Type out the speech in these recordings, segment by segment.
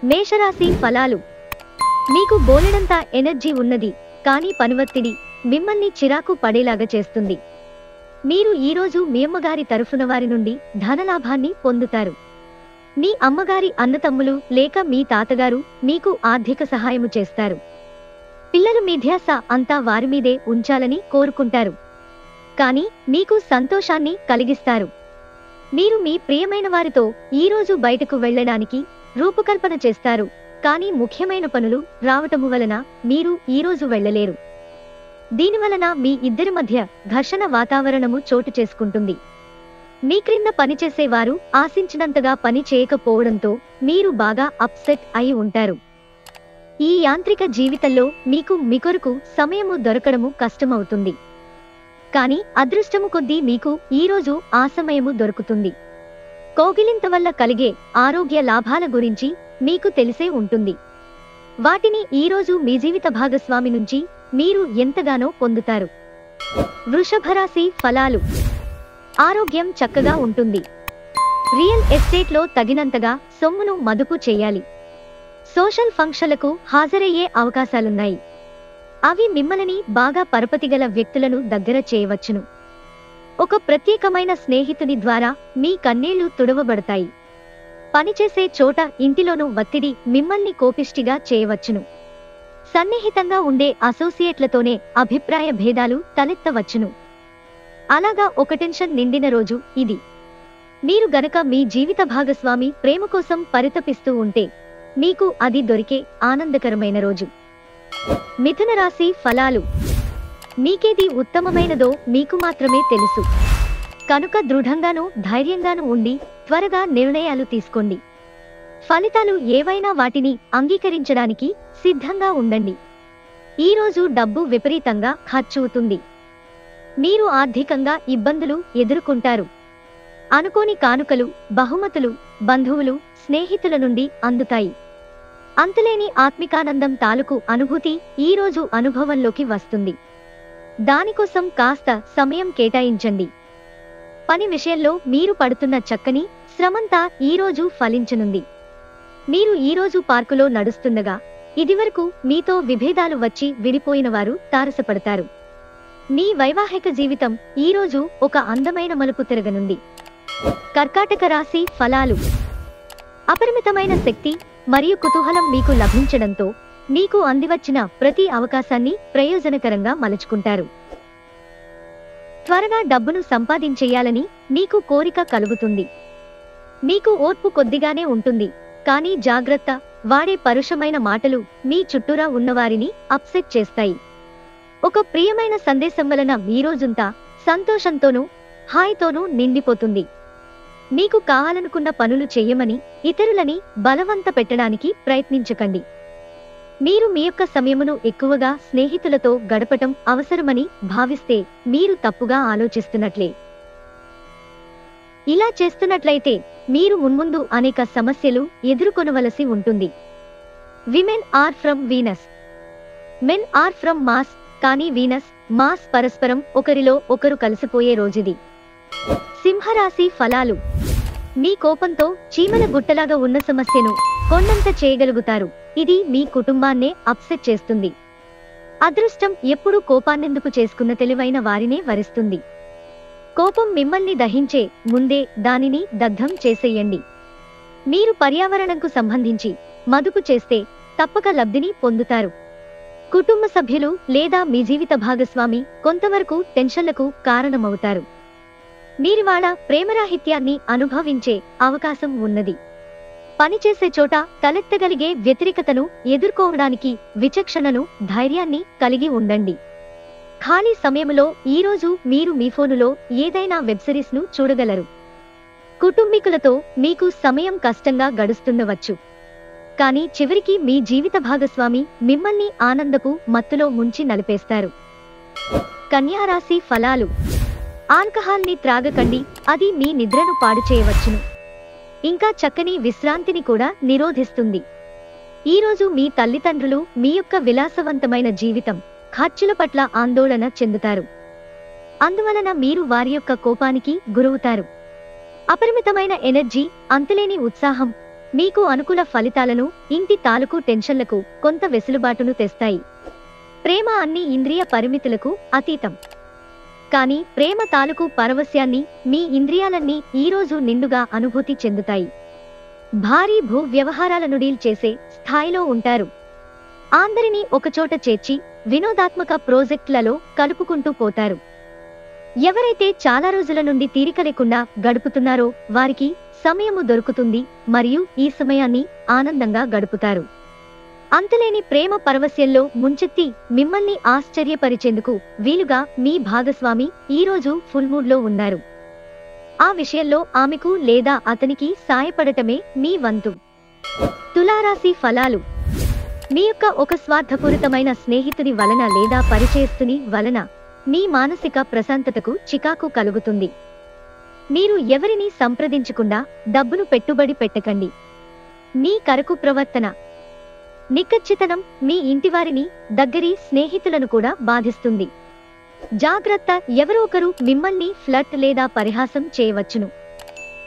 మేషరాశి ఫలాలు. మీకు బోలెడంత ఎనర్జీ ఉన్నది, కానీ పనివత్తిడి మిమ్మల్ని చిరాకు పడేలాగా చేస్తుంది. మీరు ఈరోజు మీ అమ్మగారి తరఫున వారి నుండి ధనలాభాన్ని పొందుతారు. మీ అమ్మగారి అన్నతమ్ములు లేక మీ తాతగారు మీకు ఆర్థిక సహాయము చేస్తారు. పిల్లలు మీ ధ్యాస అంతా వారిమీదే ఉంచాలని కోరుకుంటారు, కానీ మీకు సంతోషాన్ని కలిగిస్తారు. మీరు మీ ప్రియమైన వారితో ఈరోజు బయటకు వెళ్లడానికి రూపకల్పన చేస్తారు, కానీ ముఖ్యమైన పనులు రావటము వలన మీరు ఈరోజు వెళ్లలేరు. దీనివలన మీ ఇద్దరి మధ్య ఘర్షణ వాతావరణము చోటు చేసుకుంటుంది. మీ క్రింద పనిచేసేవారు ఆశించినంతగా పని చేయకపోవడంతో మీరు బాగా అప్సెట్ అయి ఉంటారు. ఈ యాంత్రిక జీవితంలో మీకు మీ కొరకు సమయము దొరకడము కష్టమవుతుంది, కానీ అదృష్టము కొద్దీ మీకు ఈరోజు ఆ సమయము దొరుకుతుంది. కౌగిలింత వల్ల కలిగే ఆరోగ్య లాభాల గురించి మీకు తెలిసే ఉంటుంది. వాటిని ఈరోజు మీ జీవిత భాగస్వామి నుంచి మీరు ఎంతగానో పొందుతారు. వృషభరాశి ఫలాలు. ఆరోగ్యం చక్కగా ఉంటుంది. రియల్ ఎస్టేట్లో తగినంతగా సొమ్మును మదుపు చేయాలి. సోషల్ ఫంక్షన్లకు హాజరయ్యే అవకాశాలున్నాయి. అవి మిమ్మల్ని బాగా పరపతిగల వ్యక్తులను దగ్గర చేయవచ్చును. ఒక ప్రత్యేకమైన స్నేహితుని ద్వారా మీ కన్నీళ్లు తుడవబడతాయి. పనిచేసే చోట ఇంటిలోనూ ఒత్తిడి మిమ్మల్ని కోపిష్టిగా చేయవచ్చును. సన్నిహితంగా ఉండే అసోసియేట్లతోనే అభిప్రాయ భేదాలు తలెత్తవచ్చును. అలాగా ఒక టెన్షన్ నిండిన రోజు ఇది. మీరు గనక మీ జీవిత భాగస్వామి ప్రేమ కోసం పరితపిస్తూ ఉంటే మీకు అది దొరికే ఆనందకరమైన రోజు. మిథున రాశి ఫలాలు. మీకేది ఉత్తమమైనదో మీకు మాత్రమే తెలుసు, కనుక దృఢంగానూ ధైర్యంగానూ ఉండి త్వరగా నిర్ణయాలు తీసుకోండి. ఫలితాలు ఏవైనా వాటిని అంగీకరించడానికి సిద్ధంగా ఉండండి. ఈరోజు డబ్బు విపరీతంగా ఖర్చవుతుంది. మీరు ఆర్థికంగా ఇబ్బందులు ఎదుర్కొంటారు. అనుకోని కానుకలు, బహుమతులు బంధువులు, స్నేహితుల నుండి అందుతాయి. అంతులేని ఆత్మికానందం తాలూకు అనుభూతి ఈరోజు అనుభవంలోకి వస్తుంది. దానికోసం కాస్త సమయం కేటాయించండి. పని విషయంలో మీరు పడుతున్న చక్కని శ్రమంతా ఈరోజు ఫలించనుంది. మీరు ఈరోజు పార్కులో నడుస్తుండగా ఇదివరకు మీతో విభేదాలు వచ్చి విడిపోయిన వారు తారసపడతారు. మీ వైవాహిక జీవితం ఈరోజు ఒక అందమైన మలుపు తిరగనుంది. కర్కాటక రాశి ఫలాలు. అపరిమితమైన శక్తి మరియు కుతూహలం మీకు లభించడంతో మీకు అందివచ్చిన ప్రతి అవకాశాన్ని ప్రయోజనకరంగా మలుచుకుంటారు. త్వరగా డబ్బును సంపాదించేయాలని మీకు కోరిక కలుగుతుంది. మీకు ఓర్పు కొద్దిగానే ఉంటుంది, కానీ జాగ్రత్త, వాడే పరుషమైన మాటలు మీ చుట్టూరా ఉన్నవారిని అప్సెట్ చేస్తాయి. ఒక ప్రియమైన సందేశం వలన మీ రోజంతా సంతోషంతోనూ హాయితోనూ నిండిపోతుంది. మీకు కావాలనుకున్న పనులు చెయ్యమని ఇతరులని బలవంత పెట్టడానికి ప్రయత్నించకండి. మీరు మీ యొక్క సమయమును ఎక్కువగా స్నేహితులతో గడపటం అవసరమని భావిస్తే మీరు తప్పుగా ఆలోచిస్తున్నట్లే. ఇలా చేస్తున్నట్లయితే మీరు మున్ముందు అనేక సమస్యలు ఎదుర్కొనవలసి ఉంటుంది. Women are from Venus, men are from Mars, కానీ వీనస్, మాస్ పరస్పరం ఒకరిలో ఒకరు కలిసిపోయే రోజుది. సింహరాశి ఫలాలు. మీ కోపంతో చీమల గుట్టలాగా ఉన్న సమస్యను కొండంత చేయగలుగుతారు. ఇది మీ కుటుంబాన్నే అప్సెట్ చేస్తుంది. అదృష్టం ఎప్పుడూ కోపాన్నెందుకు చేసుకున్న తెలివైన వారినే వరిస్తుంది. కోపం మిమ్మల్ని దహించే ముందే దానిని దగ్ధం చేసేయండి. మీరు పర్యావరణంకు సంబంధించి మదుపు చేస్తే తప్పక లబ్ధిని పొందుతారు. కుటుంబ సభ్యులు లేదా మీ జీవిత భాగస్వామి కొంతవరకు టెన్షన్లకు కారణమవుతారు. మీరివాళ ప్రేమరాహిత్యాన్ని అనుభవించే అవకాశం ఉన్నది. పనిచేసే చోట తలెత్తగలిగే వ్యతిరేకతను ఎదుర్కోవడానికి విచక్షణను, ధైర్యాన్ని కలిగి ఉండండి. ఖాళీ సమయంలో ఈరోజు మీరు మీ ఫోనులో ఏదైనా వెబ్సిరీస్ను చూడగలరు. కుటుంబీకులతో మీకు సమయం కష్టంగా గడుస్తుండవచ్చు, కానీ చివరికి మీ జీవిత భాగస్వామి మిమ్మల్ని ఆనందపు మత్తులో ముంచి నలిపేస్తారు. కన్యారాశి ఫలాలు. ఆల్కహాల్ని త్రాగకండి, అది మీ నిద్రను పాడు చేయవచ్చును. ఇంకా చక్కని విశ్రాంతిని కూడా నిరోధిస్తుంది. ఈరోజు మీ తల్లిదండ్రులు మీ యొక్క విలాసవంతమైన జీవితం, ఖర్చుల పట్ల ఆందోళన చెందుతారు. అందువలన మీరు వారి యొక్క కోపానికి గురవుతారు. అపరిమితమైన ఎనర్జీ, అంతులేని ఉత్సాహం మీకు అనుకూల ఫలితాలను, ఇంటి తాలూకు టెన్షన్లకు కొంత వెసులుబాటును తెస్తాయి. ప్రేమ అన్ని ఇంద్రియ పరిమితులకు అతీతం. కానీ ప్రేమ తాలూకు పరవశ్యాన్ని మీ ఇంద్రియాలన్నీ ఈరోజు నిండుగా అనుభూతి చెందుతాయి. భారీ భూ వ్యవహారాలను డీల్ చేసే స్థాయిలో ఉంటారు. అందరినీ ఒకచోట చేర్చి వినోదాత్మక ప్రాజెక్టులలో కలుపుకుంటూ పోతారు. ఎవరైతే చాలా రోజుల నుండి తీరిక లేకుండా గడుపుతున్నారో వారికి సమయము దొరుకుతుంది మరియు ఈ సమయాన్ని ఆనందంగా గడుపుతారు. అంతులేని ప్రేమ పరవశ్యంలో ముంచెత్తి మిమ్మల్ని ఆశ్చర్యపరిచేందుకు వీలుగా మీ భాగస్వామి ఈరోజు ఫుల్ మూడ్లో ఉన్నారు. ఆ విషయంలో ఆమెకు లేదా అతనికి సాయపడటమే మీ వంతు. తులారాశి ఫలాలు. మీ యొక్క ఒక స్వార్థపూరితమైన స్నేహితుని వలన లేదా పరిచయస్తుని వలన మీ మానసిక ప్రశాంతతకు చికాకు కలుగుతుంది. మీరు ఎవరిని సంప్రదించకుండా డబ్బును పెట్టుబడి పెట్టకండి. మీ కరకు ప్రవర్తన, నిక్కచ్చితనం మీ ఇంటివారిని, దగ్గరి స్నేహితులను కూడా బాధిస్తుంది. జాగ్రత్త, ఎవరో ఒకరు మిమ్మల్ని ఫ్లర్ట్ లేదా పరిహాసం చేయవచ్చును.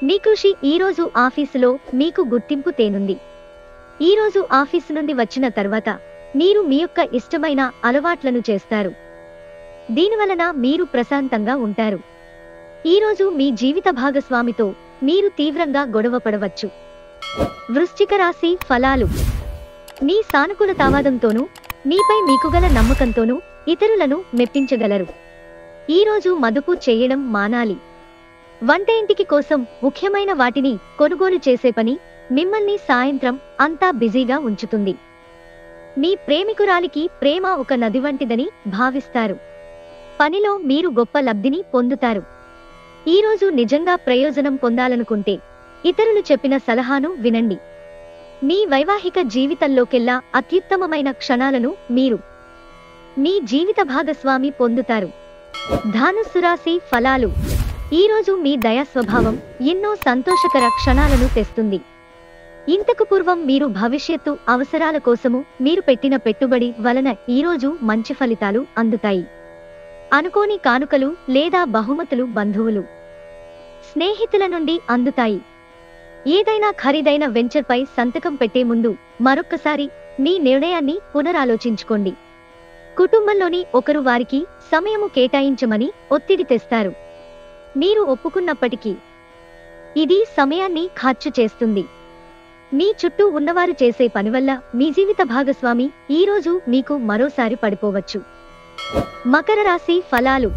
మీ కృషి ఈరోజు ఆఫీసులో మీకు గుర్తింపు తేనుంది. ఈరోజు ఆఫీసు నుండి వచ్చిన తర్వాత మీరు మీ యొక్క ఇష్టమైన అలవాట్లను చేస్తారు. దీనివలన మీరు ప్రశాంతంగా ఉంటారు. ఈరోజు మీ జీవిత భాగస్వామితో మీరు తీవ్రంగా గొడవపడవచ్చు. వృశ్చిక రాశి ఫలాలు. మీ సానుకూలతావాదంతోనూ మీపై మీకుగల నమ్మకంతోనూ ఇతరులను మెప్పించగలరు. ఈరోజు మదుపు చేయడం మానాలి. వంట ఇంటికి కోసం ముఖ్యమైన వాటిని కొనుగోలు చేసే పని మిమ్మల్ని సాయంత్రం అంతా బిజీగా ఉంచుతుంది. మీ ప్రేమికురాలికి ప్రేమ ఒక నది వంటిదని భావిస్తారు. పనిలో మీరు గొప్ప లబ్ధిని పొందుతారు. ఈరోజు నిజంగా ప్రయోజనం పొందాలనుకుంటే ఇతరులు చెప్పిన సలహాను వినండి. మీ వైవాహిక జీవితంలోకెల్లా అత్యుత్తమమైన క్షణాలను మీరు మీ జీవిత భాగస్వామి పొందుతారు. ధనుస్సు రాశి ఫలాలు. ఈరోజు మీ దయా స్వభావం ఎన్నో సంతోషకర క్షణాలను తెస్తుంది. ఇంతకు పూర్వం మీరు భవిష్యత్తు అవసరాల కోసము మీరు పెట్టిన పెట్టుబడి వలన ఈరోజు మంచి ఫలితాలు అందుతాయి. అనుకోని కానుకలు లేదా బహుమతులు బంధువులు, స్నేహితుల నుండి అందుతాయి. ఏదైనా ఖరీదైన వెంచర్పై సంతకం పెట్టే ముందు మరొక్కసారి మీ నిర్ణయాన్ని పునరాలోచించుకోండి. కుటుంబంలోని ఒకరు వారికి సమయము కేటాయించమని ఒత్తిడి తెస్తారు. మీరు ఒప్పుకున్నప్పటికీ ఇది సమయాన్ని ఖర్చు చేస్తుంది. మీ చుట్టూ ఉన్నవారు చేసే పనివల్ల మీ జీవిత భాగస్వామి ఈరోజు మీకు మరోసారి పడిపోవచ్చు. మకర రాశి ఫలాలు.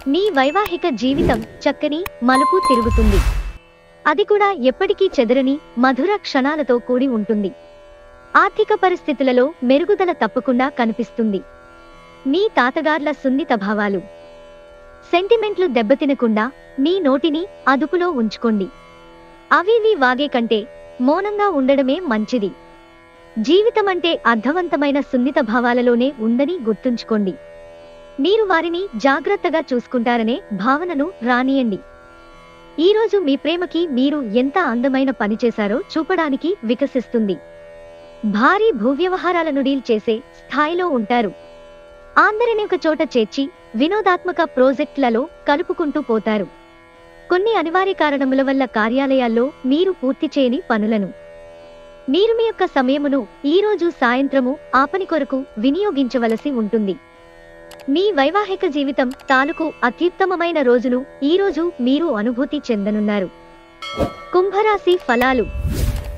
మీ వైవాహిక జీవితం చక్కని మలుపు తిరుగుతుంది. అది కూడా ఎప్పటికీ చెదరని మధుర క్షణాలతో కూడి ఉంటుంది. ఆర్థిక పరిస్థితులలో మెరుగుదల తప్పకుండా కనిపిస్తుంది. మీ తాతగార్ల సున్నిత భావాలు, సెంటిమెంట్లు దెబ్బతినకుండా మీ నోటిని అదుపులో ఉంచుకోండి. అవివి వాగే కంటే మౌనంగా ఉండడమే మంచిది. జీవితమంటే అర్థవంతమైన సున్నిత భావాలలోనే ఉందని గుర్తుంచుకోండి. మీరు వారిని జాగ్రత్తగా చూసుకుంటారనే భావనను రానియండి. ఈరోజు మీ ప్రేమకి మీరు ఎంత అందమైన పని చేశారో చూపడానికి వికసిస్తుంది. భారీ భూవ్యవహారాలను డీల్ చేసే స్థాయిలో ఉంటారు. అందరినీ ఒక చోట చేర్చి వినోదాత్మక ప్రాజెక్టులలో కలుపుకుంటూ పోతారు. కొన్ని అనివార్య కారణముల వల్ల కార్యాలయాల్లో మీరు పూర్తి చేయని పనులను మీరు మీ యొక్క సమయమును ఈరోజు సాయంత్రము ఆ పని కొరకు వినియోగించవలసి ఉంటుంది. మీ వైవాహిక జీవితం తాలూకు అత్యుత్తమమైన రోజును ఈరోజు మీరు అనుభూతి చెందనున్నారు. కుంభరాశి ఫలాలు.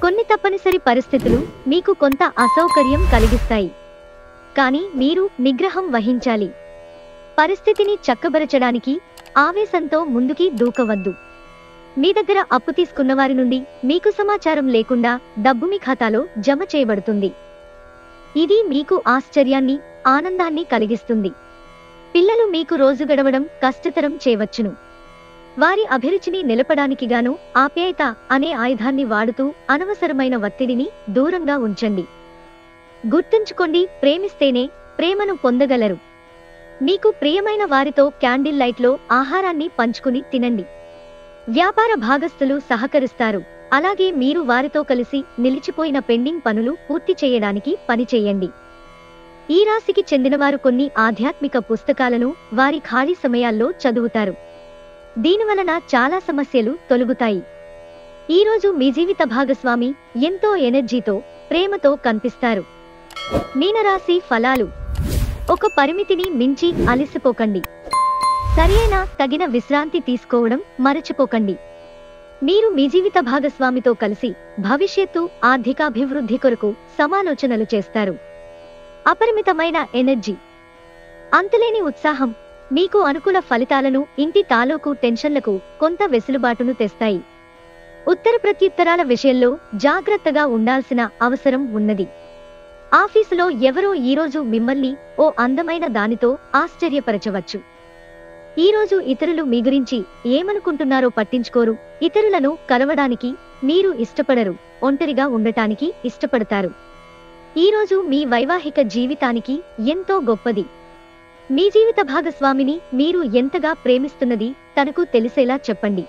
కొన్ని తప్పనిసరి పరిస్థితులు మీకు కొంత అసౌకర్యం కలిగిస్తాయి. కానీ మీరు నిగ్రహం వహించాలి. పరిస్థితిని చక్కబరచడానికి ఆవేశంతో ముందుకి దూకవద్దు. మీ దగ్గర అప్పు తీసుకున్నవారి నుండి మీకు సమాచారం లేకుండా డబ్బు మీ ఖాతాలో జమ చేయబడుతుంది. ఇది మీకు ఆశ్చర్యాన్ని, ఆనందాన్ని కలిగిస్తుంది. పిల్లలు మీకు రోజు గడవడం కష్టతరం చేయవచ్చును. వారి అభిరుచిని నిలపడానికి గాను ఆప్యాయత అనే ఆయుధాన్ని వాడుతూ అనవసరమైన ఒత్తిడిని దూరంగా ఉంచండి. గుర్తుంచుకోండి, ప్రేమిస్తేనే ప్రేమను పొందగలరు. మీకు ప్రియమైన వారితో క్యాండిల్ లైట్లో ఆహారాన్ని పంచుకుని తినండి. వ్యాపార భాగస్థులు సహకరిస్తారు. అలాగే మీరు వారితో కలిసి నిలిచిపోయిన పెండింగ్ పనులు పూర్తి చేయడానికి పనిచేయండి. ఈ రాశికి చెందినవారు కొన్ని ఆధ్యాత్మిక పుస్తకాలను వారి ఖాళీ సమయాల్లో చదువుతారు. దీనివలన చాలా సమస్యలు తొలగుతాయి. ఈరోజు మీ జీవిత భాగస్వామి ఎంతో ఎనర్జీతో, ప్రేమతో కనిపిస్తారు. మీనరాశి ఫలాలు. ఒక పరిమితిని మించి అలసిపోకండి. సరైన తగిన విశ్రాంతి తీసుకోవడం మరచిపోకండి. మీరు మీ జీవిత భాగస్వామితో కలిసి భవిష్యత్తు ఆర్థికాభివృద్ధి కొరకు సమాలోచనలు చేస్తారు. అపరిమితమైన ఎనర్జీ, అంతులేని ఉత్సాహం మీకు అనుకూల ఫలితాలను, ఇంటి తాలూకు టెన్షన్లకు కొంత వెసులుబాటును తెస్తాయి. ఉత్తర ప్రత్యుత్తరాల విషయంలో జాగ్రత్తగా ఉండాల్సిన అవసరం ఉన్నది. ఆఫీసులో ఎవరో ఈరోజు మిమ్మల్ని ఓ అందమైన దానితో ఆశ్చర్యపరచవచ్చు. ఈరోజు ఇతరులు మీ గురించి ఏమనుకుంటున్నారో పట్టించుకోరు. ఇతరులను కలవడానికి మీరు ఇష్టపడరు, ఒంటరిగా ఉండటానికి ఇష్టపడతారు. ఈరోజు మీ వైవాహిక జీవితానికి ఎంతో గొప్పది. మీ జీవిత భాగస్వామిని మీరు ఎంతగా ప్రేమిస్తున్నది తనకు తెలిసేలా చెప్పండి.